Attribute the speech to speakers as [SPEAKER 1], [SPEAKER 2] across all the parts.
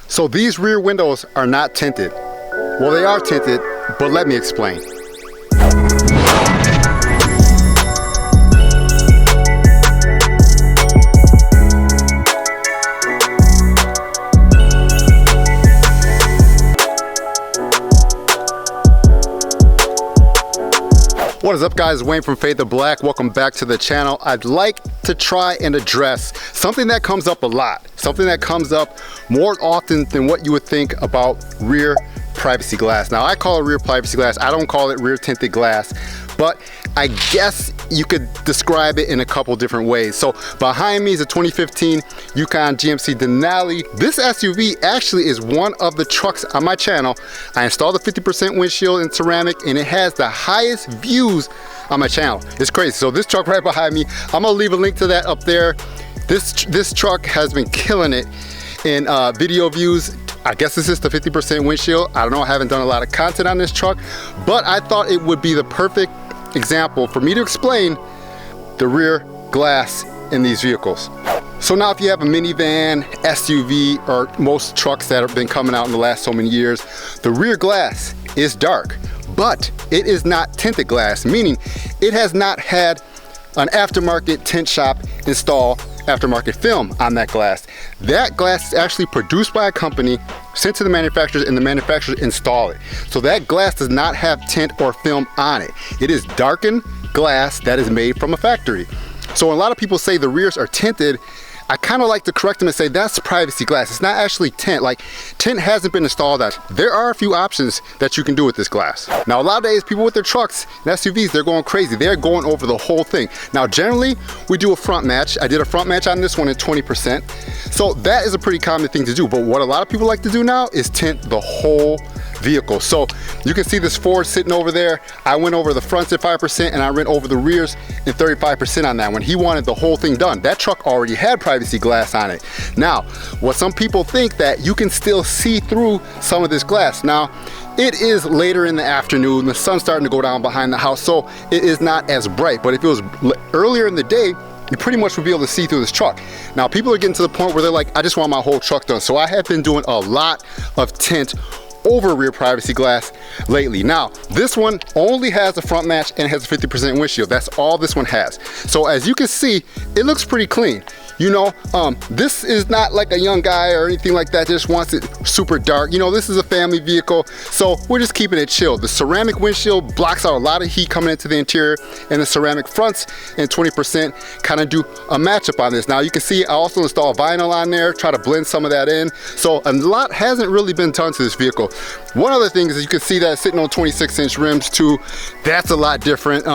[SPEAKER 1] So these rear windows are not tinted. Well, they are tinted, but let me explain. What is up, guys? Wayne from Fade to Black. Welcome back to the channel. I'd like to try and address something that comes up a lot, something that comes up more often than what you would think about rear privacy glass. Now, I call it rear privacy glass. I don't call it rear tinted glass, but I guess you could describe it in a couple different ways. So behind me is a 2015 Yukon GMC Denali. This SUV actually is one of the trucks on my channel. I installed a 50% windshield in ceramic, and it has the highest views on my channel. It's crazy. So this truck right behind me, I'm gonna leave a link to that up there. This truck has been killing it in video views. I guess this is the 50% windshield. I don't know, I haven't done a lot of content on this truck, but I thought it would be the perfect example for me to explain the rear glass in these vehicles. So now if you have a minivan, SUV, or most trucks that have been coming out in the last so many years, the rear glass is dark, but it is not tinted glass, meaning it has not had an aftermarket tint shop install aftermarket film on that glass. That glass is actually produced by a company, sent to the manufacturers, and the manufacturers install it. So that glass does not have tint or film on it. It is darkened glass that is made from a factory. So when a lot of people say the rears are tinted, I kind of like to correct them and say that's privacy glass. It's not actually tint. Like, tint hasn't been installed on it. There are a few options that you can do with this glass. Now, a lot of days, people with their trucks and SUVs, they're going crazy. They're going over the whole thing. Now, generally, we do a front match. I did a front match on this one at 20%. So that is a pretty common thing to do. But what a lot of people like to do now is tint the whole vehicle. So you can see this Ford sitting over there. I went over the fronts at 5% and I went over the rears at 35% on that one. He wanted the whole thing done. That truck already had privacy glass on it. Now, what some people think that you can still see through some of this glass. Now, it is later in the afternoon, the sun's starting to go down behind the house, so it is not as bright. But if it was earlier in the day, you pretty much would be able to see through this truck. Now, people are getting to the point where they're like, I just want my whole truck done. So I have been doing a lot of tint over rear privacy glass lately. Now, this one only has a front match and has a 50% windshield. That's all this one has. So as you can see, it looks pretty clean. You know, this is not like a young guy or anything like that, just wants it super dark. You know, this is a family vehicle, so we're just keeping it chill. The ceramic windshield blocks out a lot of heat coming into the interior, and the ceramic fronts and 20% kind of do a matchup on this. Now you can see I also installed vinyl on there, try to blend some of that in. So a lot hasn't really been done to this vehicle. One other thing is you can see that it's sitting on 26-inch rims too. That's a lot different.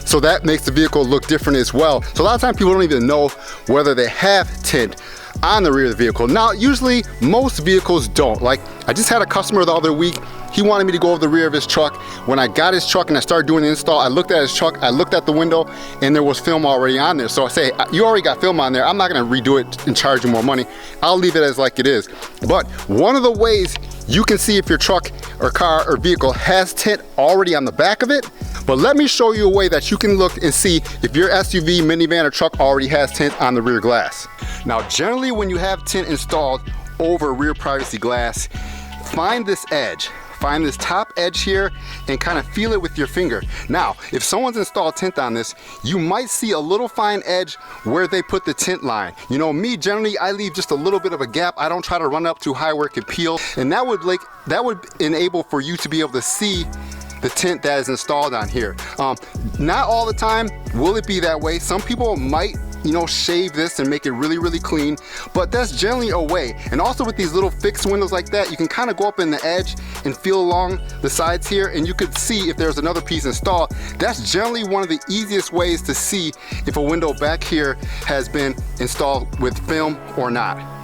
[SPEAKER 1] So that makes the vehicle look different as well. So a lot of times people don't even know whether they have tint on the rear of the vehicle. Now, usually most vehicles don't. Like, I just had a customer the other week. He wanted me to go over the rear of his truck. When I got his truck and I started doing the install, I looked at his truck, I looked at the window, and there was film already on there. So I say, you already got film on there. I'm not gonna redo it and charge you more money. I'll leave it as like it is. But one of the ways you can see if your truck or car or vehicle has tint already on the back of it, but let me show you a way that you can look and see if your SUV, minivan, or truck already has tint on the rear glass. Now, generally when you have tint installed over rear privacy glass, find this edge. Find this top edge here and kind of feel it with your finger. Now, if someone's installed tint on this, you might see a little fine edge where they put the tint line. You know, me, generally, I leave just a little bit of a gap. I don't try to run up too high where it can peel. And that would enable for you to be able to see the tint that is installed on here. Not all the time will it be that way. Some people might, you know, shave this and make it really, really clean, but that's generally a way. And also with these little fixed windows like that, you can kind of go up in the edge and feel along the sides here, and you could see if there's another piece installed. That's generally one of the easiest ways to see if a window back here has been installed with film or not.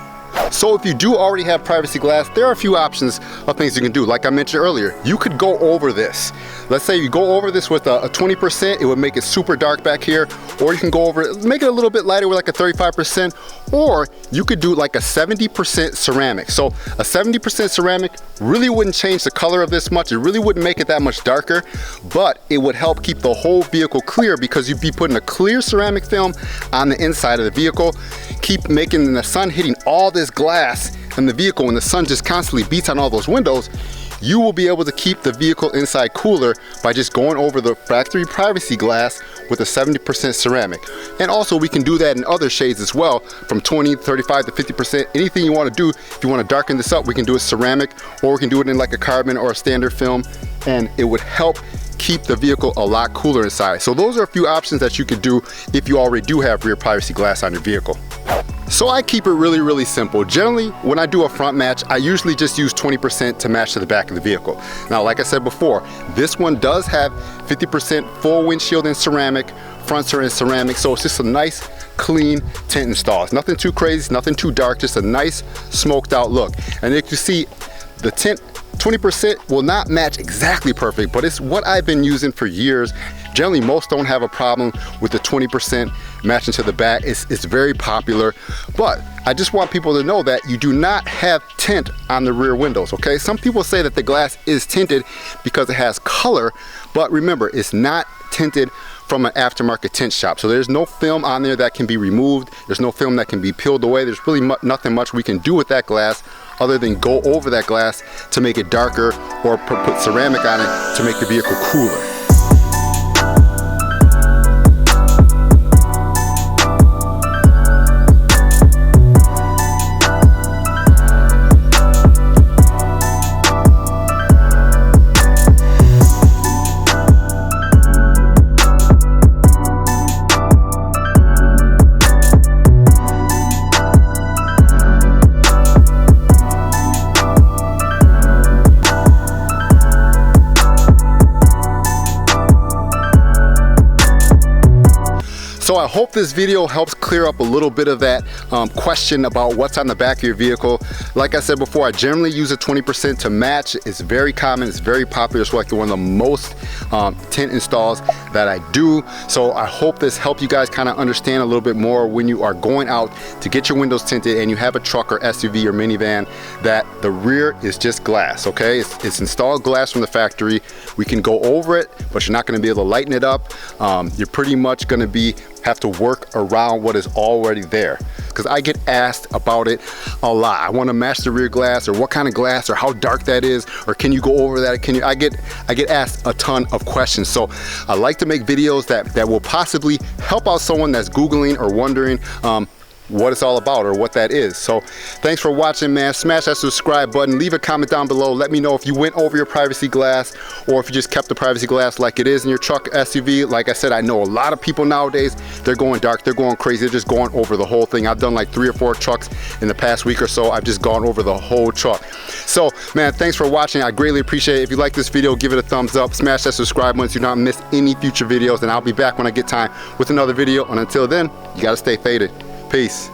[SPEAKER 1] So if you do already have privacy glass, there are a few options of things you can do. Like I mentioned earlier, you could go over this. Let's say you go over this with a 20%, it would make it super dark back here. Or you can go over it, make it a little bit lighter with like a 35%. Or you could do like a 70% ceramic. So a 70% ceramic really wouldn't change the color of this much. It really wouldn't make it that much darker, but it would help keep the whole vehicle clear because you'd be putting a clear ceramic film on the inside of the vehicle. Keep making the sun hitting all this glass in the vehicle when the sun just constantly beats on all those windows, you will be able to keep the vehicle inside cooler by just going over the factory privacy glass with a 70% ceramic. And also we can do that in other shades as well, from 20, 35 to 50%. Anything you want to do, if you want to darken this up, we can do it ceramic, or we can do it in like a carbon or a standard film, and it would help keep the vehicle a lot cooler inside. So those are a few options that you could do if you already do have rear privacy glass on your vehicle. So I keep it really simple. Generally, when I do a front match, I usually just use 20% to match to the back of the vehicle. Now, like I said before, this one does have 50% full windshield in ceramic, fronts are in ceramic, so it's just a nice, clean tint install. It's nothing too crazy, nothing too dark, just a nice smoked out look. And if you see, the tint 20% will not match exactly perfect, but it's what I've been using for years. Generally, most don't have a problem with the 20% matching to the back. It's very popular, but I just want people to know that you do not have tint on the rear windows, okay? Some people say that the glass is tinted because it has color, but remember, it's not tinted from an aftermarket tint shop. So there's no film on there that can be removed. There's no film that can be peeled away. There's really nothing much we can do with that glass other than go over that glass to make it darker, or put ceramic on it to make your vehicle cooler. So I hope this video helps clear up a little bit of that question about what's on the back of your vehicle. Like I said before, I generally use a 20% to match. It's very common, it's very popular. It's like one of the most tint installs that I do. So I hope this helped you guys kind of understand a little bit more when you are going out to get your windows tinted and you have a truck or SUV or minivan, that the rear is just glass, okay? It's installed glass from the factory. We can go over it, but you're not gonna be able to lighten it up. You're pretty much gonna have to work around what is already there, because I get asked about it a lot. I want to match the rear glass, or what kind of glass, or how dark that is, or can you go over that? Can you? I get asked a ton of questions. So I like to make videos that will possibly help out someone that's Googling or wondering what it's all about or what that is. So thanks for watching, man. Smash that subscribe button, leave a comment down below. Let me know if you went over your privacy glass, or if you just kept the privacy glass like it is in your truck, SUV. Like I said, I know a lot of people nowadays, they're going dark, they're going crazy, they're just going over the whole thing. I've done like 3 or 4 trucks in the past week or so. I've just gone over the whole truck. So man, thanks for watching. I greatly appreciate it. If you like this video, give it a thumbs up, smash that subscribe button so you don't miss any future videos, and I'll be back when I get time with another video. And until then, you gotta stay faded. Peace.